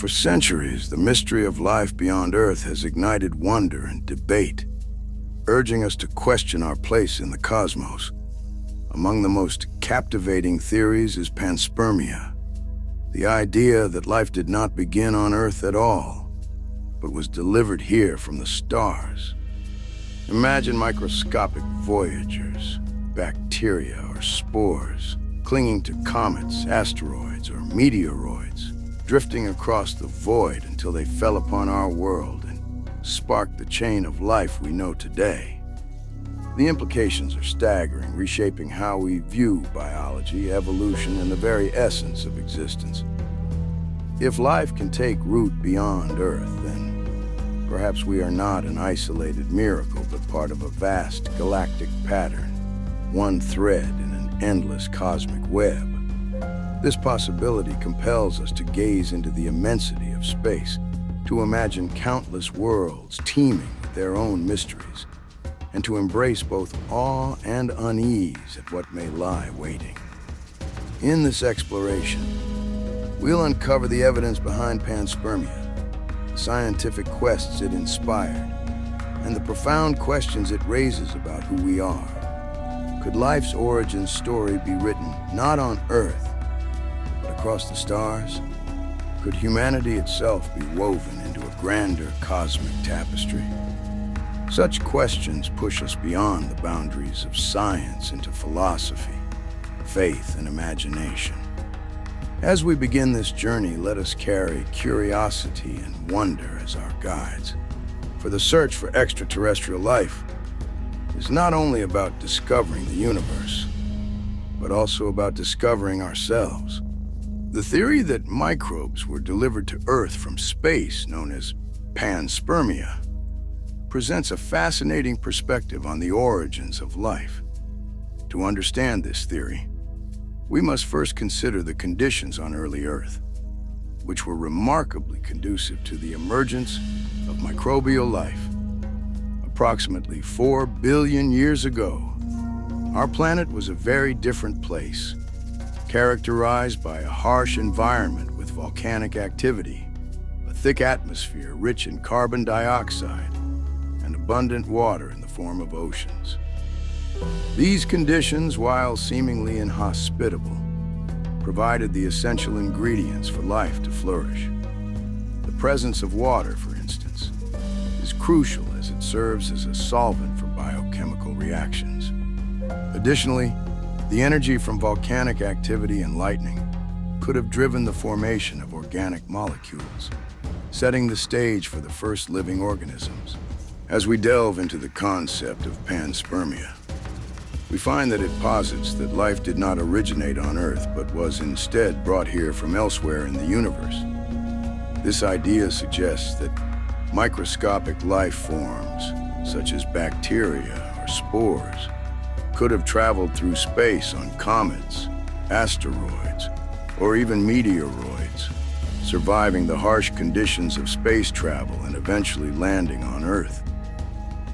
For centuries, the mystery of life beyond Earth has ignited wonder and debate, urging us to question our place in the cosmos. Among the most captivating theories is panspermia, the idea that life did not begin on Earth at all, but was delivered here from the stars. Imagine microscopic voyagers, bacteria or spores, clinging to comets, asteroids, or meteoroids, drifting across the void until they fell upon our world and sparked the chain of life we know today. The implications are staggering, reshaping how we view biology, evolution, and the very essence of existence. If life can take root beyond Earth, then perhaps we are not an isolated miracle, but part of a vast galactic pattern, one thread in an endless cosmic web. This possibility compels us to gaze into the immensity of space, to imagine countless worlds teeming with their own mysteries, and to embrace both awe and unease at what may lie waiting. In this exploration, we'll uncover the evidence behind panspermia, the scientific quests it inspired, and the profound questions it raises about who we are. Could life's origin story be written not on Earth, but across the stars? Could humanity itself be woven into a grander cosmic tapestry? Such questions push us beyond the boundaries of science into philosophy, faith, and imagination. As we begin this journey, let us carry curiosity and wonder as our guides. For the search for extraterrestrial life is not only about discovering the universe, but also about discovering ourselves. The theory that microbes were delivered to Earth from space, known as panspermia, presents a fascinating perspective on the origins of life. To understand this theory, we must first consider the conditions on early Earth, which were remarkably conducive to the emergence of microbial life. Approximately 4 billion years ago, our planet was a very different place, characterized by a harsh environment with volcanic activity, a thick atmosphere rich in carbon dioxide, and abundant water in the form of oceans. These conditions, while seemingly inhospitable, provided the essential ingredients for life to flourish. The presence of water, for instance, is crucial as it serves as a solvent for biochemical reactions. Additionally, the energy from volcanic activity and lightning could have driven the formation of organic molecules, setting the stage for the first living organisms. As we delve into the concept of panspermia, we find that it posits that life did not originate on Earth, but was instead brought here from elsewhere in the universe. This idea suggests that microscopic life forms, such as bacteria or spores, could have traveled through space on comets, asteroids, or even meteoroids, surviving the harsh conditions of space travel and eventually landing on Earth.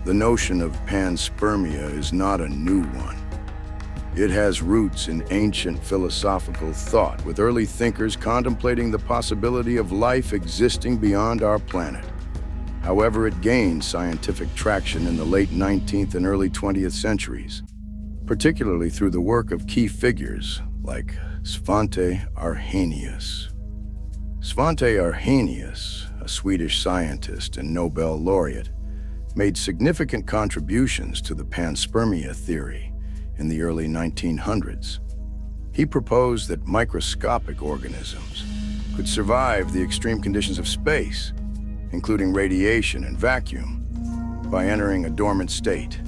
The notion of panspermia is not a new one. It has roots in ancient philosophical thought, with early thinkers contemplating the possibility of life existing beyond our planet. However, it gained scientific traction in the late 19th and early 20th centuries, particularly through the work of key figures like Svante Arrhenius. Svante Arrhenius, a Swedish scientist and Nobel laureate, made significant contributions to the panspermia theory in the early 1900s. He proposed that microscopic organisms could survive the extreme conditions of space, including radiation and vacuum, by entering a dormant state.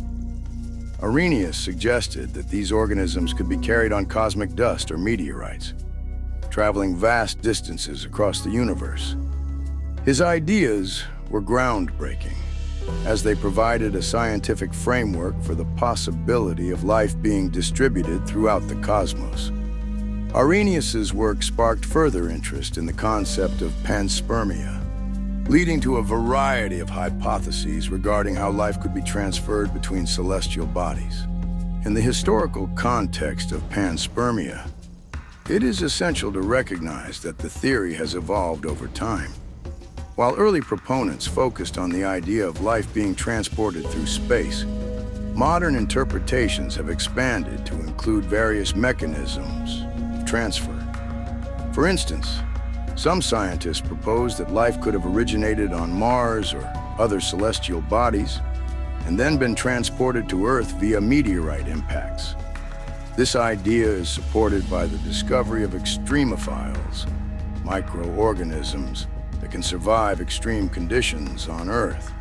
Arrhenius suggested that these organisms could be carried on cosmic dust or meteorites, traveling vast distances across the universe. His ideas were groundbreaking, as they provided a scientific framework for the possibility of life being distributed throughout the cosmos. Arrhenius's work sparked further interest in the concept of panspermia, leading to a variety of hypotheses regarding how life could be transferred between celestial bodies. In the historical context of panspermia, It is essential to recognize that the theory has evolved over time. While early proponents focused on the idea of life being transported through space, modern interpretations have expanded to include various mechanisms of transfer. For instance, some scientists propose that life could have originated on Mars or other celestial bodies and then been transported to Earth via meteorite impacts. This idea is supported by the discovery of extremophiles, microorganisms that can survive extreme conditions on Earth,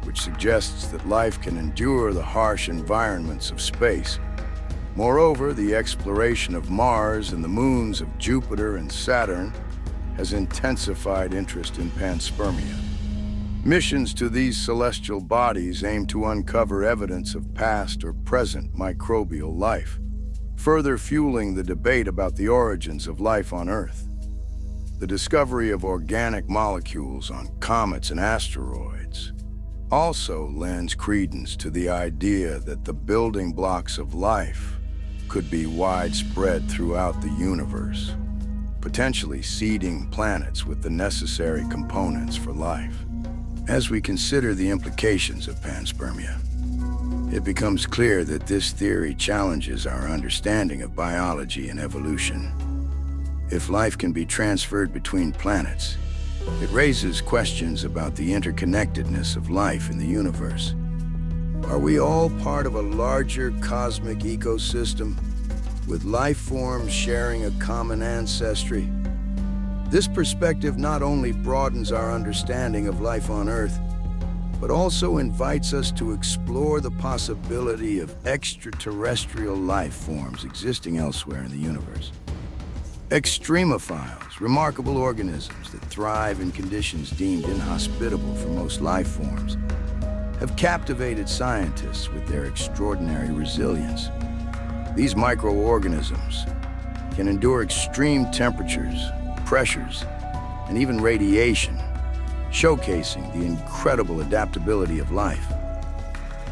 which suggests that life can endure the harsh environments of space. Moreover, the exploration of Mars and the moons of Jupiter and Saturn has intensified interest in panspermia. Missions to these celestial bodies aim to uncover evidence of past or present microbial life, further fueling the debate about the origins of life on Earth. The discovery of organic molecules on comets and asteroids also lends credence to the idea that the building blocks of life could be widespread throughout the universe, potentially seeding planets with the necessary components for life. As we consider the implications of panspermia, it becomes clear that this theory challenges our understanding of biology and evolution. If life can be transferred between planets, it raises questions about the interconnectedness of life in the universe. Are we all part of a larger cosmic ecosystem, with life forms sharing a common ancestry? This perspective not only broadens our understanding of life on Earth, but also invites us to explore the possibility of extraterrestrial life forms existing elsewhere in the universe. Extremophiles, remarkable organisms that thrive in conditions deemed inhospitable for most life forms, have captivated scientists with their extraordinary resilience. These microorganisms can endure extreme temperatures, pressures, and even radiation, showcasing the incredible adaptability of life.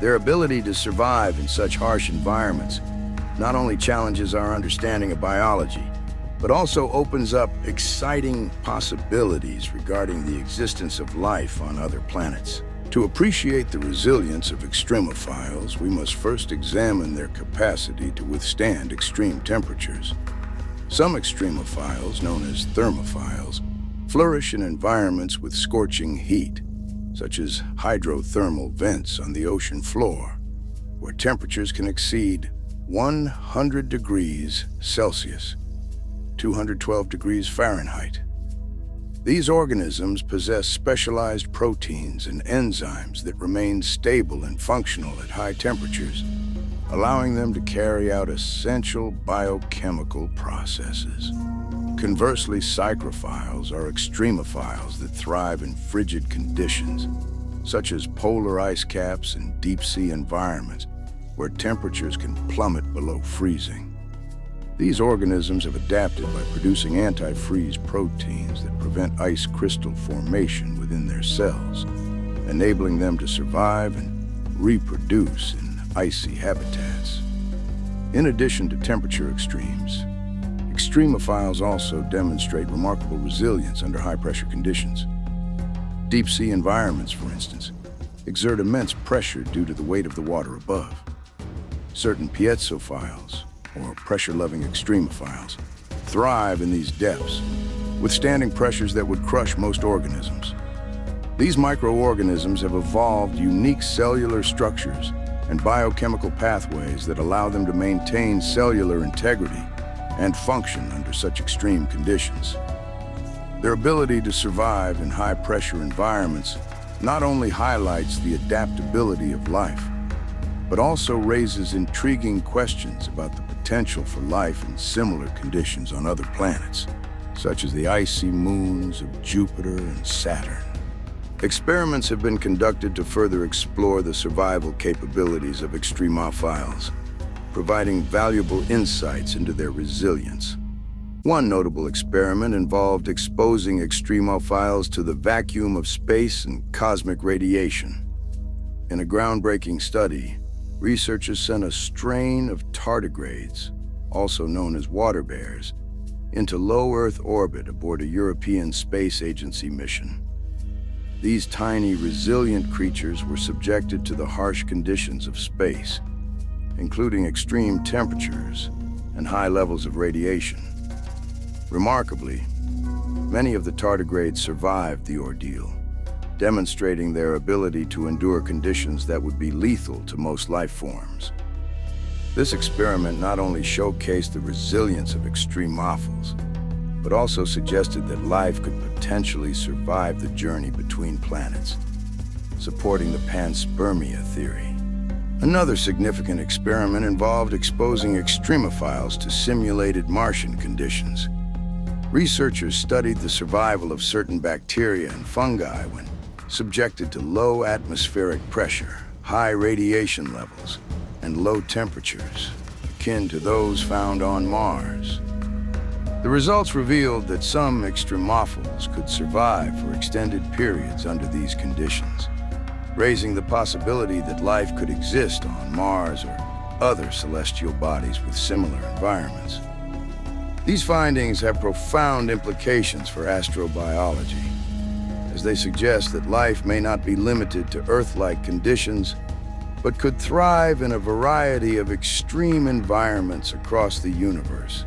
Their ability to survive in such harsh environments not only challenges our understanding of biology, but also opens up exciting possibilities regarding the existence of life on other planets. To appreciate the resilience of extremophiles, we must first examine their capacity to withstand extreme temperatures. Some extremophiles, known as thermophiles, flourish in environments with scorching heat, such as hydrothermal vents on the ocean floor, where temperatures can exceed 100 degrees Celsius, 212 degrees Fahrenheit. These organisms possess specialized proteins and enzymes that remain stable and functional at high temperatures, allowing them to carry out essential biochemical processes. Conversely, psychrophiles are extremophiles that thrive in frigid conditions, such as polar ice caps and deep-sea environments, where temperatures can plummet below freezing. These organisms have adapted by producing anti-freeze proteins that prevent ice crystal formation within their cells, enabling them to survive and reproduce in icy habitats. In addition to temperature extremes, extremophiles also demonstrate remarkable resilience under high-pressure conditions. Deep-sea environments, for instance, exert immense pressure due to the weight of the water above. Certain piezophiles, or pressure-loving extremophiles, thrive in these depths, withstanding pressures that would crush most organisms. These microorganisms have evolved unique cellular structures and biochemical pathways that allow them to maintain cellular integrity and function under such extreme conditions. Their ability to survive in high-pressure environments not only highlights the adaptability of life, but also raises intriguing questions about the potential for life in similar conditions on other planets, such as the icy moons of Jupiter and Saturn. Experiments have been conducted to further explore the survival capabilities of extremophiles, providing valuable insights into their resilience. One notable experiment involved exposing extremophiles to the vacuum of space and cosmic radiation. In a groundbreaking study, researchers sent a strain of tardigrades, also known as water bears, into low Earth orbit aboard a European Space Agency mission. These tiny, resilient creatures were subjected to the harsh conditions of space, including extreme temperatures and high levels of radiation. Remarkably, many of the tardigrades survived the ordeal, demonstrating their ability to endure conditions that would be lethal to most life forms. This experiment not only showcased the resilience of extremophils, but also suggested that life could potentially survive the journey between planets, supporting the Panspermia theory. Another significant experiment involved exposing extremophiles to simulated Martian conditions. Researchers studied the survival of certain bacteria and fungi when subjected to low atmospheric pressure, high radiation levels, and low temperatures, akin to those found on Mars. The results revealed that some extremophils could survive for extended periods under these conditions, raising the possibility that life could exist on Mars or other celestial bodies with similar environments. These findings have profound implications for astrobiology, as they suggest that life may not be limited to Earth-like conditions, but could thrive in a variety of extreme environments across the universe.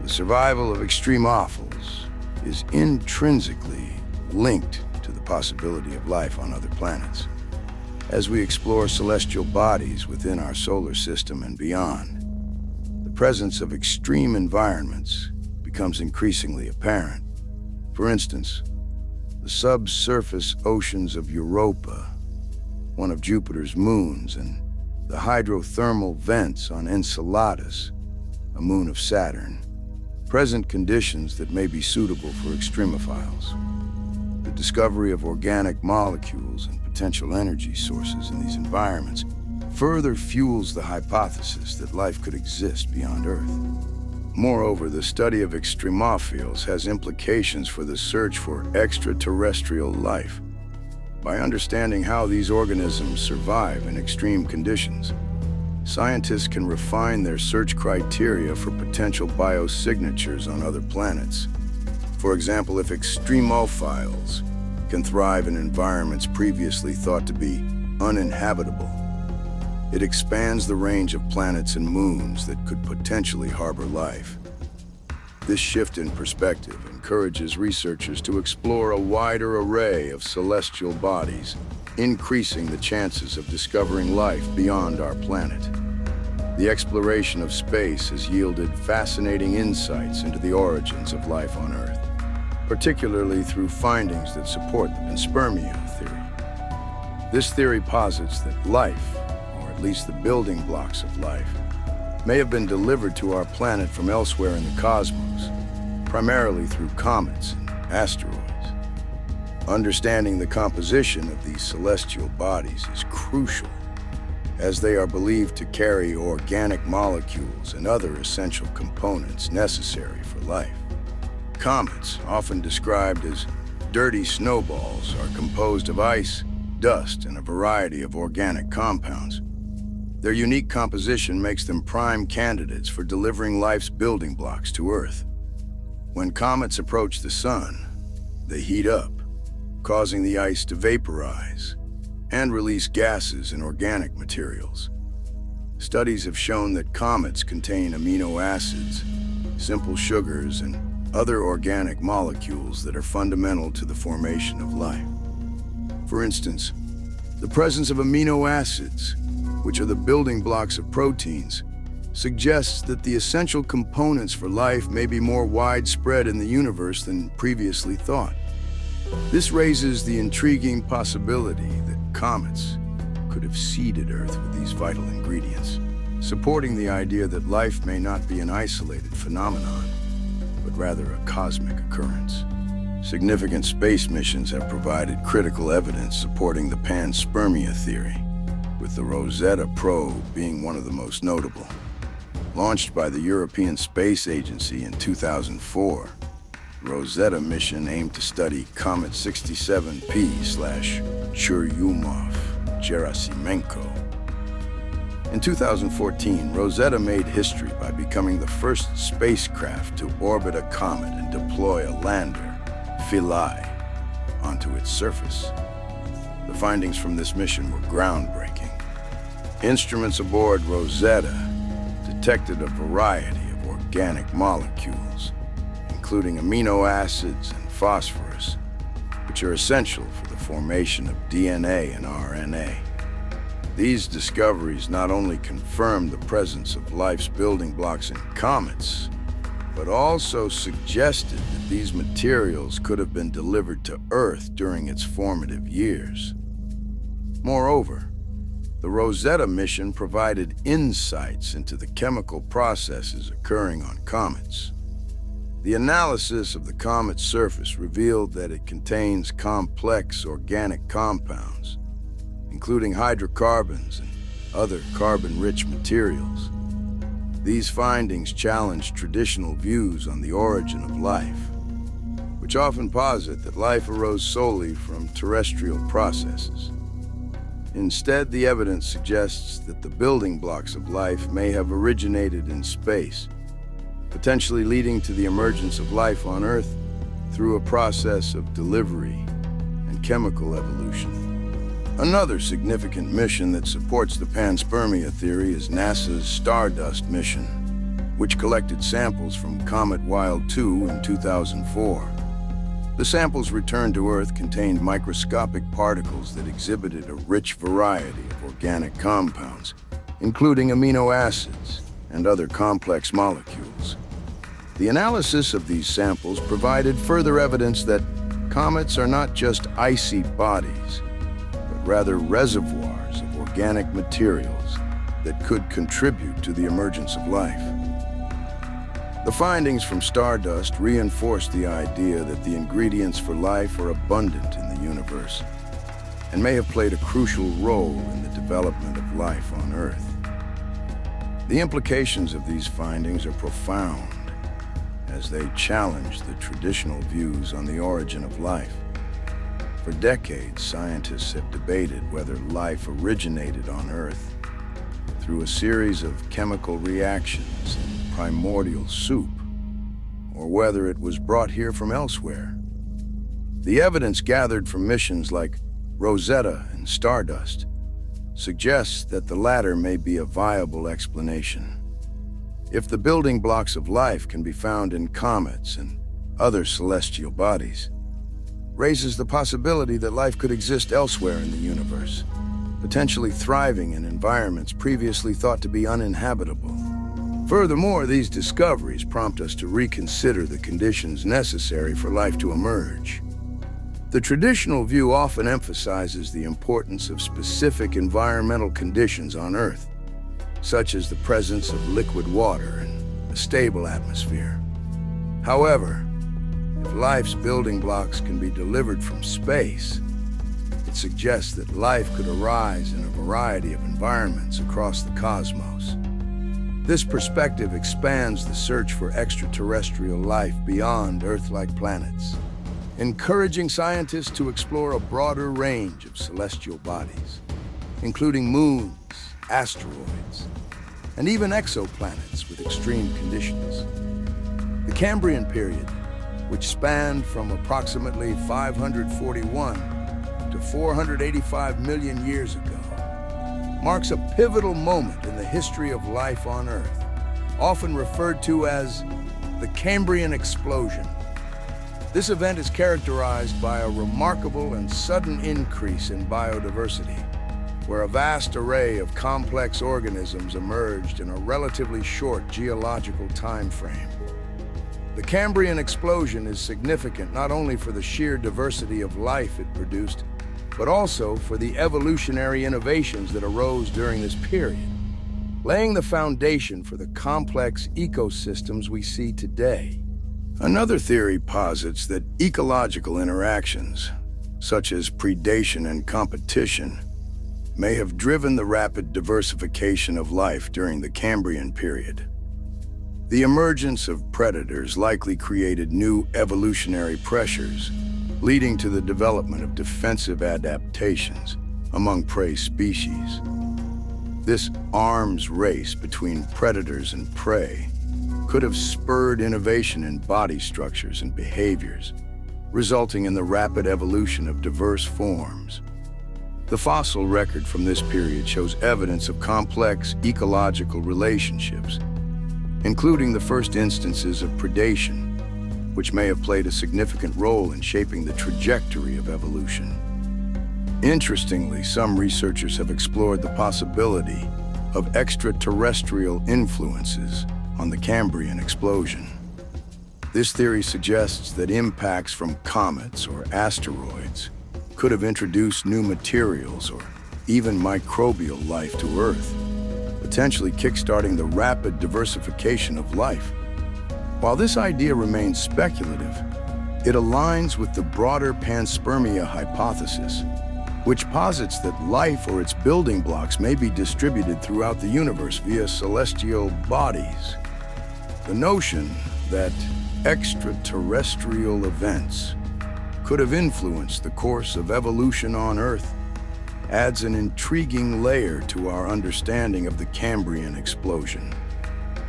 The survival of extremophils is intrinsically linked to the possibility of life on other planets. As we explore celestial bodies within our solar system and beyond, the presence of extreme environments becomes increasingly apparent. For instance, the subsurface oceans of Europa, one of Jupiter's moons, and the hydrothermal vents on Enceladus, a moon of Saturn, present conditions that may be suitable for extremophiles. The discovery of organic molecules and potential energy sources in these environments further fuels the hypothesis that life could exist beyond Earth. Moreover, the study of extremophils has implications for the search for extraterrestrial life. By understanding how these organisms survive in extreme conditions, scientists can refine their search criteria for potential biosignatures on other planets. For example, if extremophiles can thrive in environments previously thought to be uninhabitable, it expands the range of planets and moons that could potentially harbor life. This shift in perspective encourages researchers to explore a wider array of celestial bodies, increasing the chances of discovering life beyond our planet. The exploration of space has yielded fascinating insights into the origins of life on Earth, particularly through findings that support the Panspermia theory. This theory posits that life, or at least the building blocks of life, may have been delivered to our planet from elsewhere in the cosmos, primarily through comets and asteroids. Understanding the composition of these celestial bodies is crucial, as they are believed to carry organic molecules and other essential components necessary for life. Comets, often described as dirty snowballs, are composed of ice, dust, and a variety of organic compounds. Their unique composition makes them prime candidates for delivering life's building blocks to Earth. When comets approach the sun, they heat up, causing the ice to vaporize and release gases and organic materials. Studies have shown that comets contain amino acids, simple sugars, and other organic molecules that are fundamental to the formation of life. For instance, the presence of amino acids, which are the building blocks of proteins, suggests that the essential components for life may be more widespread in the universe than previously thought. This raises the intriguing possibility that comets could have seeded Earth with these vital ingredients, supporting the idea that life may not be an isolated phenomenon, but rather a cosmic occurrence. Significant space missions have provided critical evidence supporting the Panspermia theory, with the Rosetta probe being one of the most notable. Launched by the European Space Agency in 2004, the Rosetta mission aimed to study Comet 67P/Churyumov-Gerasimenko. In 2014, Rosetta made history by becoming the first spacecraft to orbit a comet and deploy a lander, Philae, onto its surface. The findings from this mission were groundbreaking. Instruments aboard Rosetta detected a variety of organic molecules, including amino acids and phosphorus, which are essential for the formation of DNA and RNA. These discoveries not only confirmed the presence of life's building blocks in comets, but also suggested that these materials could have been delivered to Earth during its formative years. Moreover, the Rosetta mission provided insights into the chemical processes occurring on comets. The analysis of the comet's surface revealed that it contains complex organic compounds, including hydrocarbons and other carbon-rich materials. These findings challenge traditional views on the origin of life, which often posit that life arose solely from terrestrial processes. Instead, the evidence suggests that the building blocks of life may have originated in space, potentially leading to the emergence of life on Earth through a process of delivery and chemical evolution. Another significant mission that supports the Panspermia theory is NASA's Stardust mission, which collected samples from Comet Wild 2 in 2004. The samples returned to Earth contained microscopic particles that exhibited a rich variety of organic compounds, including amino acids and other complex molecules. The analysis of these samples provided further evidence that comets are not just icy bodies, but rather reservoirs of organic materials that could contribute to the emergence of life. The findings from Stardust reinforced the idea that the ingredients for life are abundant in the universe and may have played a crucial role in the development of life on Earth. The implications of these findings are profound as they challenge the traditional views on the origin of life. For decades, scientists have debated whether life originated on Earth through a series of chemical reactions in primordial soup, or whether it was brought here from elsewhere. The evidence gathered from missions like Rosetta and Stardust suggests that the latter may be a viable explanation. If the building blocks of life can be found in comets and other celestial bodies, raises the possibility that life could exist elsewhere in the universe, potentially thriving in environments previously thought to be uninhabitable. Furthermore, these discoveries prompt us to reconsider the conditions necessary for life to emerge. The traditional view often emphasizes the importance of specific environmental conditions on Earth, such as the presence of liquid water and a stable atmosphere. However, if life's building blocks can be delivered from space, it suggests that life could arise in a variety of environments across the cosmos. This perspective expands the search for extraterrestrial life beyond Earth-like planets, encouraging scientists to explore a broader range of celestial bodies, including moons, asteroids, and even exoplanets with extreme conditions. The Cambrian period, which spanned from approximately 541 to 485 million years ago, marks a pivotal moment in the history of life on Earth, often referred to as the Cambrian explosion. This event is characterized by a remarkable and sudden increase in biodiversity, where a vast array of complex organisms emerged in a relatively short geological time frame. The Cambrian explosion is significant not only for the sheer diversity of life it produced, but also for the evolutionary innovations that arose during this period, laying the foundation for the complex ecosystems we see today. Another theory posits that ecological interactions, such as predation and competition, may have driven the rapid diversification of life during the Cambrian period. The emergence of predators likely created new evolutionary pressures, leading to the development of defensive adaptations among prey species. This arms race between predators and prey could have spurred innovation in body structures and behaviors, resulting in the rapid evolution of diverse forms. The fossil record from this period shows evidence of complex ecological relationships, including the first instances of predation, which may have played a significant role in shaping the trajectory of evolution. Interestingly, some researchers have explored the possibility of extraterrestrial influences on the Cambrian explosion. This theory suggests that impacts from comets or asteroids could have introduced new materials or even microbial life to Earth, potentially kickstarting the rapid diversification of life. While this idea remains speculative, it aligns with the broader Panspermia hypothesis, which posits that life or its building blocks may be distributed throughout the universe via celestial bodies. The notion that extraterrestrial events could have influenced the course of evolution on Earth adds an intriguing layer to our understanding of the Cambrian explosion.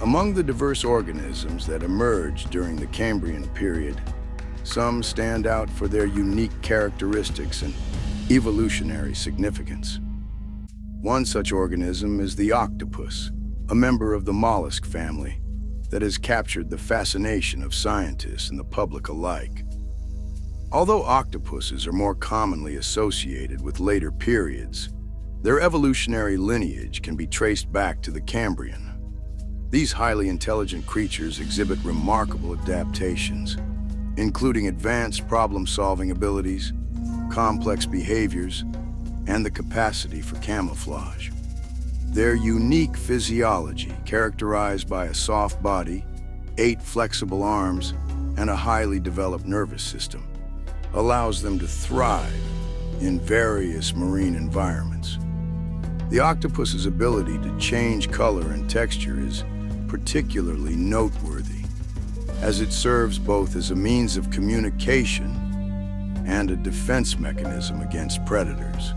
Among the diverse organisms that emerged during the Cambrian period, some stand out for their unique characteristics and evolutionary significance. One such organism is the octopus, a member of the mollusk family that has captured the fascination of scientists and the public alike. Although octopuses are more commonly associated with later periods, their evolutionary lineage can be traced back to the Cambrian. These highly intelligent creatures exhibit remarkable adaptations, including advanced problem-solving abilities, complex behaviors, and the capacity for camouflage. Their unique physiology, characterized by a soft body, 8 flexible arms, and a highly developed nervous system, allows them to thrive in various marine environments. The octopus's ability to change color and texture is particularly noteworthy, as it serves both as a means of communication and a defense mechanism against predators.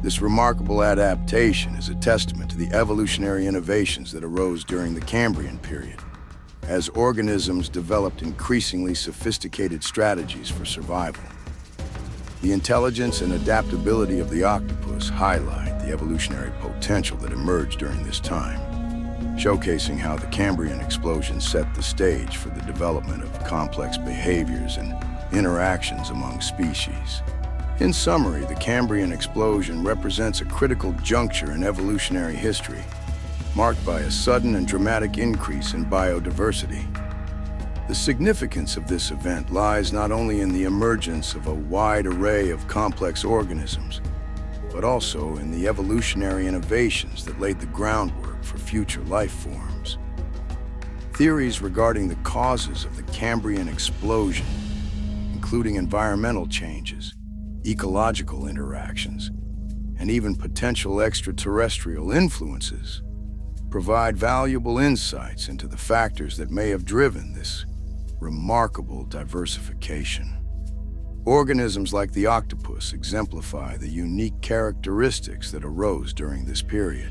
This remarkable adaptation is a testament to the evolutionary innovations that arose during the Cambrian period, as organisms developed increasingly sophisticated strategies for survival. The intelligence and adaptability of the octopus highlight the evolutionary potential that emerged during this time, showcasing how the Cambrian explosion set the stage for the development of complex behaviors and interactions among species. In summary, the Cambrian explosion represents a critical juncture in evolutionary history, marked by a sudden and dramatic increase in biodiversity. The significance of this event lies not only in the emergence of a wide array of complex organisms, but also in the evolutionary innovations that laid the groundwork for future life forms. Theories regarding the causes of the Cambrian explosion, including environmental changes, ecological interactions, and even potential extraterrestrial influences, provide valuable insights into the factors that may have driven this remarkable diversification. Organisms like the octopus exemplify the unique characteristics that arose during this period,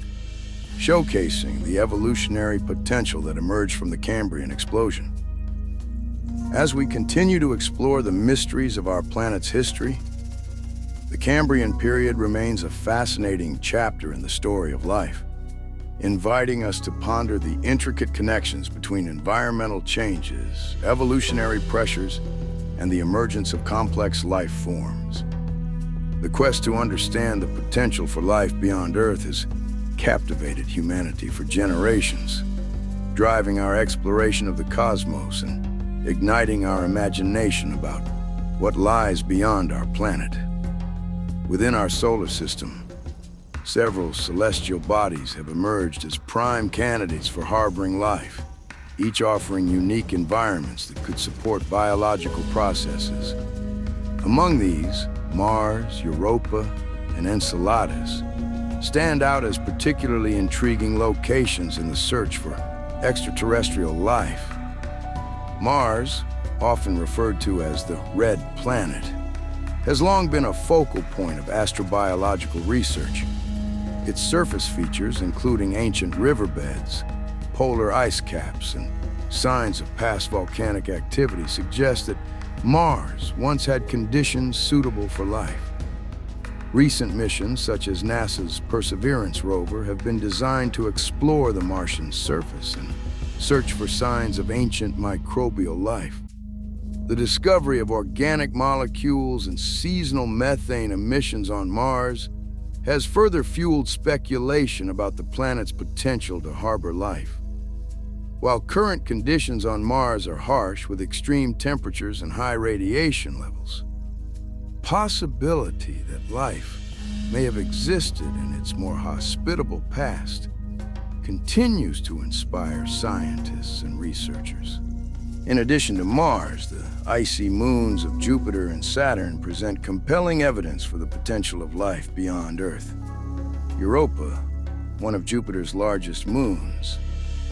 showcasing the evolutionary potential that emerged from the Cambrian explosion. As we continue to explore the mysteries of our planet's history, the Cambrian period remains a fascinating chapter in the story of life, inviting us to ponder the intricate connections between environmental changes, evolutionary pressures, and the emergence of complex life forms. The quest to understand the potential for life beyond Earth has captivated humanity for generations, driving our exploration of the cosmos and igniting our imagination about what lies beyond our planet. Within our solar system, several celestial bodies have emerged as prime candidates for harboring life, each offering unique environments that could support biological processes. Among these, Mars, Europa, and Enceladus stand out as particularly intriguing locations in the search for extraterrestrial life. Mars, often referred to as the Red Planet, has long been a focal point of astrobiological research. Its surface features, including ancient riverbeds, polar ice caps, and signs of past volcanic activity, suggest that Mars once had conditions suitable for life. Recent missions, such as NASA's Perseverance rover, have been designed to explore the Martian surface and search for signs of ancient microbial life. The discovery of organic molecules and seasonal methane emissions on Mars has further fueled speculation about the planet's potential to harbor life. While current conditions on Mars are harsh with extreme temperatures and high radiation levels, possibility that life may have existed in its more hospitable past continues to inspire scientists and researchers. In addition to Mars, the icy moons of Jupiter and Saturn present compelling evidence for the potential of life beyond Earth. Europa, one of Jupiter's largest moons,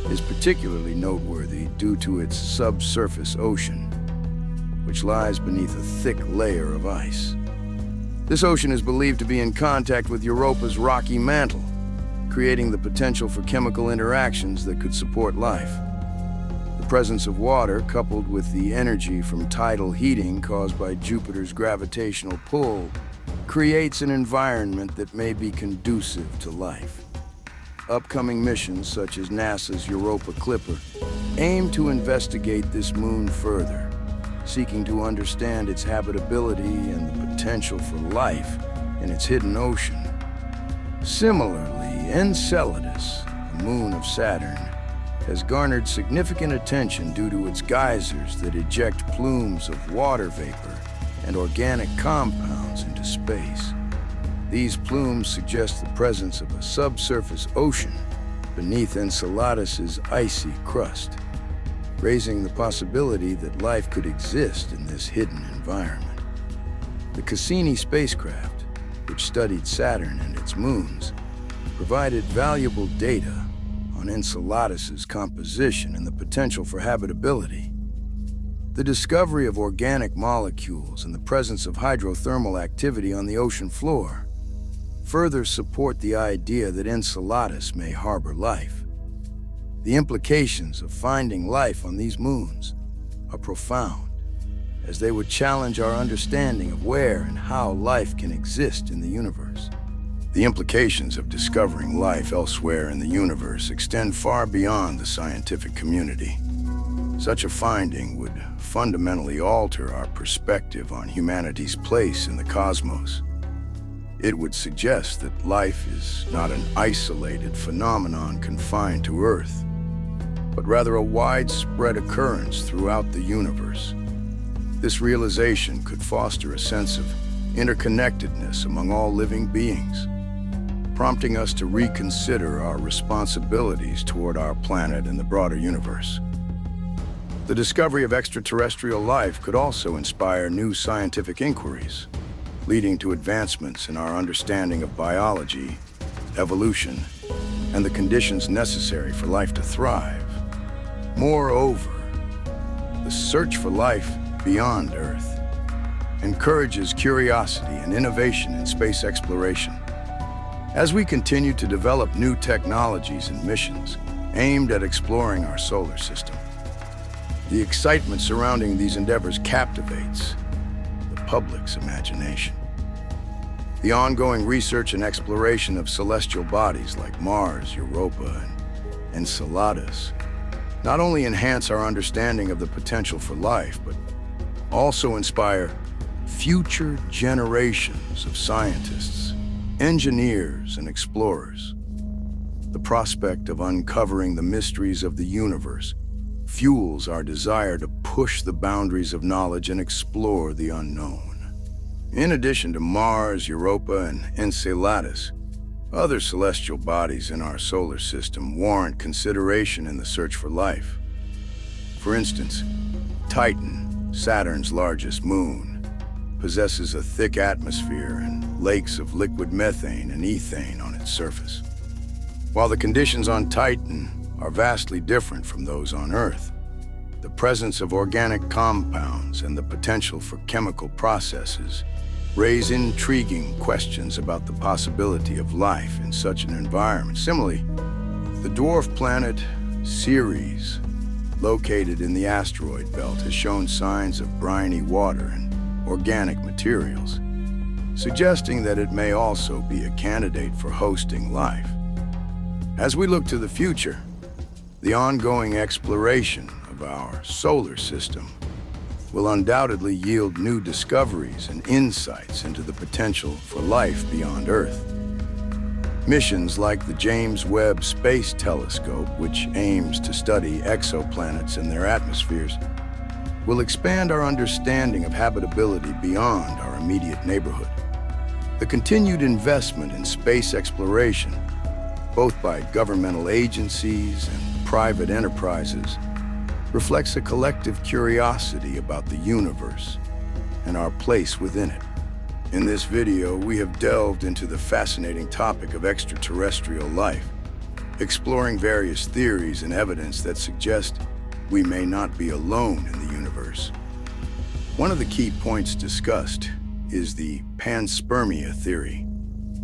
is particularly noteworthy due to its subsurface ocean, which lies beneath a thick layer of ice. This ocean is believed to be in contact with Europa's rocky mantle, creating the potential for chemical interactions that could support life. The presence of water, coupled with the energy from tidal heating caused by Jupiter's gravitational pull, creates an environment that may be conducive to life. Upcoming missions, such as NASA's Europa Clipper, aim to investigate this moon further, seeking to understand its habitability and the potential for life in its hidden ocean. Similarly, Enceladus, the moon of Saturn, has garnered significant attention due to its geysers that eject plumes of water vapor and organic compounds into space. These plumes suggest the presence of a subsurface ocean beneath Enceladus's icy crust, raising the possibility that life could exist in this hidden environment. The Cassini spacecraft, which studied Saturn and its moons, provided valuable data on Enceladus's composition and the potential for habitability. The discovery of organic molecules and the presence of hydrothermal activity on the ocean floor further support the idea that Enceladus may harbor life. The implications of finding life on these moons are profound, as they would challenge our understanding of where and how life can exist in the universe. The implications of discovering life elsewhere in the universe extend far beyond the scientific community. Such a finding would fundamentally alter our perspective on humanity's place in the cosmos. It would suggest that life is not an isolated phenomenon confined to Earth, but rather a widespread occurrence throughout the universe. This realization could foster a sense of interconnectedness among all living beings, prompting us to reconsider our responsibilities toward our planet and the broader universe. The discovery of extraterrestrial life could also inspire new scientific inquiries, leading to advancements in our understanding of biology, evolution, and the conditions necessary for life to thrive. Moreover, the search for life beyond Earth encourages curiosity and innovation in space exploration. As we continue to develop new technologies and missions aimed at exploring our solar system, the excitement surrounding these endeavors captivates the public's imagination. The ongoing research and exploration of celestial bodies like Mars, Europa, and Enceladus not only enhance our understanding of the potential for life, but also inspire future generations of scientists, engineers, and explorers. The prospect of uncovering the mysteries of the universe fuels our desire to push the boundaries of knowledge and explore the unknown. In addition to Mars, Europa, and Enceladus, other celestial bodies in our solar system warrant consideration in the search for life. For instance, Titan, Saturn's largest moon, possesses a thick atmosphere and lakes of liquid methane and ethane on its surface. While the conditions on Titan are vastly different from those on Earth, the presence of organic compounds and the potential for chemical processes raise intriguing questions about the possibility of life in such an environment. Similarly, the dwarf planet Ceres, located in the asteroid belt, has shown signs of briny water and organic materials, suggesting that it may also be a candidate for hosting life. As we look to the future, the ongoing exploration of our solar system will undoubtedly yield new discoveries and insights into the potential for life beyond Earth. Missions like the James Webb Space Telescope, which aims to study exoplanets and their atmospheres, will expand our understanding of habitability beyond our immediate neighborhood. The continued investment in space exploration, both by governmental agencies and private enterprises, reflects a collective curiosity about the universe and our place within it. In this video, we have delved into the fascinating topic of extraterrestrial life, exploring various theories and evidence that suggest we may not be alone in the universe. One of the key points discussed is the Panspermia theory,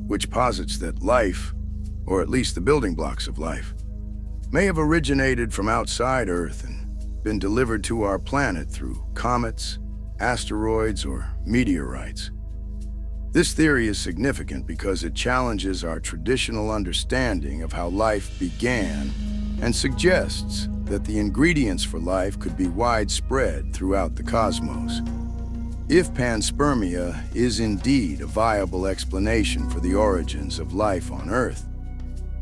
which posits that life, or at least the building blocks of life, may have originated from outside Earth and been delivered to our planet through comets, asteroids, or meteorites. This theory is significant because it challenges our traditional understanding of how life began and suggests that the ingredients for life could be widespread throughout the cosmos. If panspermia is indeed a viable explanation for the origins of life on Earth,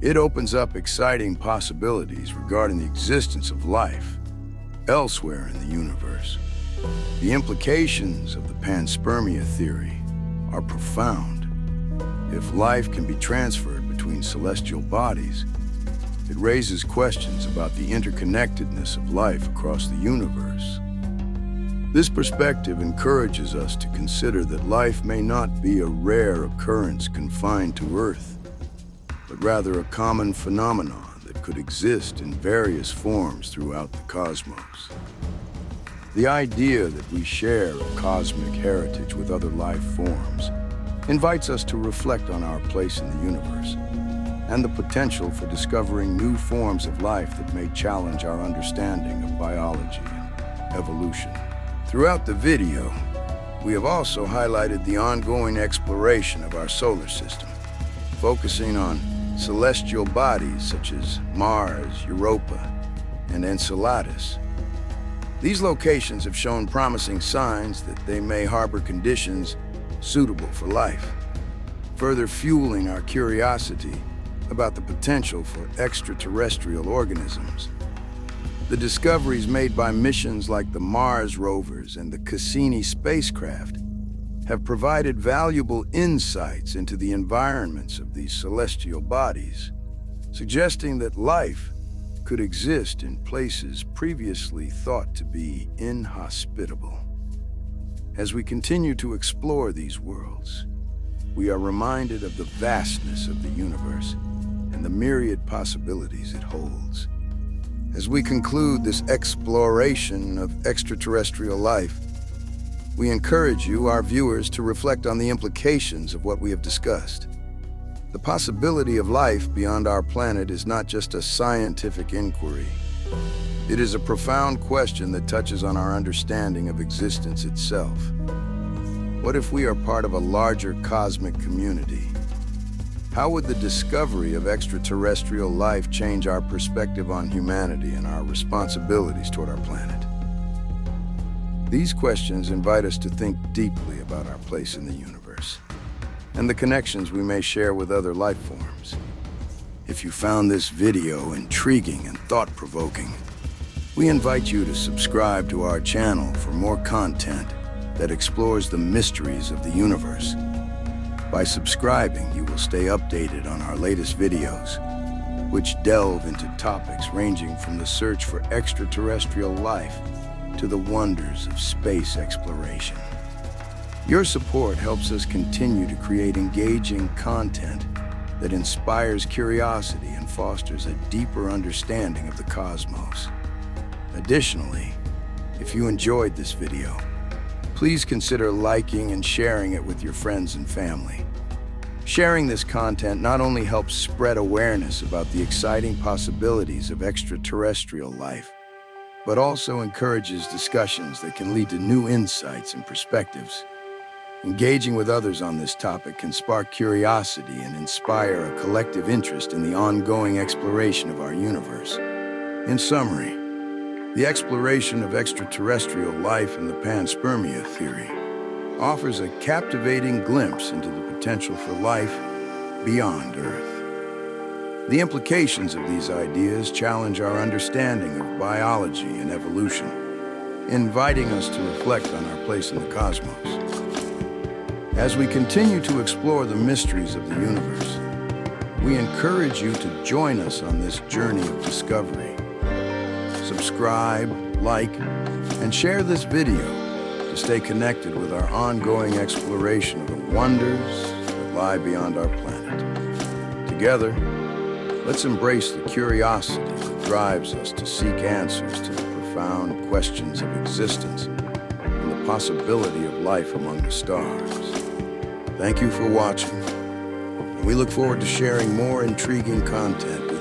it opens up exciting possibilities regarding the existence of life elsewhere in the universe. The implications of the panspermia theory are profound. If life can be transferred between celestial bodies, it raises questions about the interconnectedness of life across the universe. This perspective encourages us to consider that life may not be a rare occurrence confined to Earth, but rather a common phenomenon that could exist in various forms throughout the cosmos. The idea that we share a cosmic heritage with other life forms invites us to reflect on our place in the universe and the potential for discovering new forms of life that may challenge our understanding of biology and evolution. Throughout the video, we have also highlighted the ongoing exploration of our solar system, focusing on celestial bodies such as Mars, Europa, and Enceladus. These locations have shown promising signs that they may harbor conditions suitable for life, further fueling our curiosity about the potential for extraterrestrial organisms. The discoveries made by missions like the Mars rovers and the Cassini spacecraft have provided valuable insights into the environments of these celestial bodies, suggesting that life could exist in places previously thought to be inhospitable. As we continue to explore these worlds, we are reminded of the vastness of the universe and the myriad possibilities it holds. As we conclude this exploration of extraterrestrial life, we encourage you, our viewers, to reflect on the implications of what we have discussed. The possibility of life beyond our planet is not just a scientific inquiry. It is a profound question that touches on our understanding of existence itself. What if we are part of a larger cosmic community? How would the discovery of extraterrestrial life change our perspective on humanity and our responsibilities toward our planet? These questions invite us to think deeply about our place in the universe and the connections we may share with other life forms. If you found this video intriguing and thought-provoking, we invite you to subscribe to our channel for more content that explores the mysteries of the universe. By subscribing, you will stay updated on our latest videos, which delve into topics ranging from the search for extraterrestrial life to the wonders of space exploration. Your support helps us continue to create engaging content that inspires curiosity and fosters a deeper understanding of the cosmos. Additionally, if you enjoyed this video, please consider liking and sharing it with your friends and family. Sharing this content not only helps spread awareness about the exciting possibilities of extraterrestrial life, but also encourages discussions that can lead to new insights and perspectives. Engaging with others on this topic can spark curiosity and inspire a collective interest in the ongoing exploration of our universe. In summary, the exploration of extraterrestrial life in the Panspermia theory offers a captivating glimpse into the potential for life beyond Earth. The implications of these ideas challenge our understanding of biology and evolution, inviting us to reflect on our place in the cosmos. As we continue to explore the mysteries of the universe, we encourage you to join us on this journey of discovery. Subscribe, like, and share this video to stay connected with our ongoing exploration of the wonders that lie beyond our planet. Together, let's embrace the curiosity that drives us to seek answers to the profound questions of existence and the possibility of life among the stars. Thank you for watching, and we look forward to sharing more intriguing content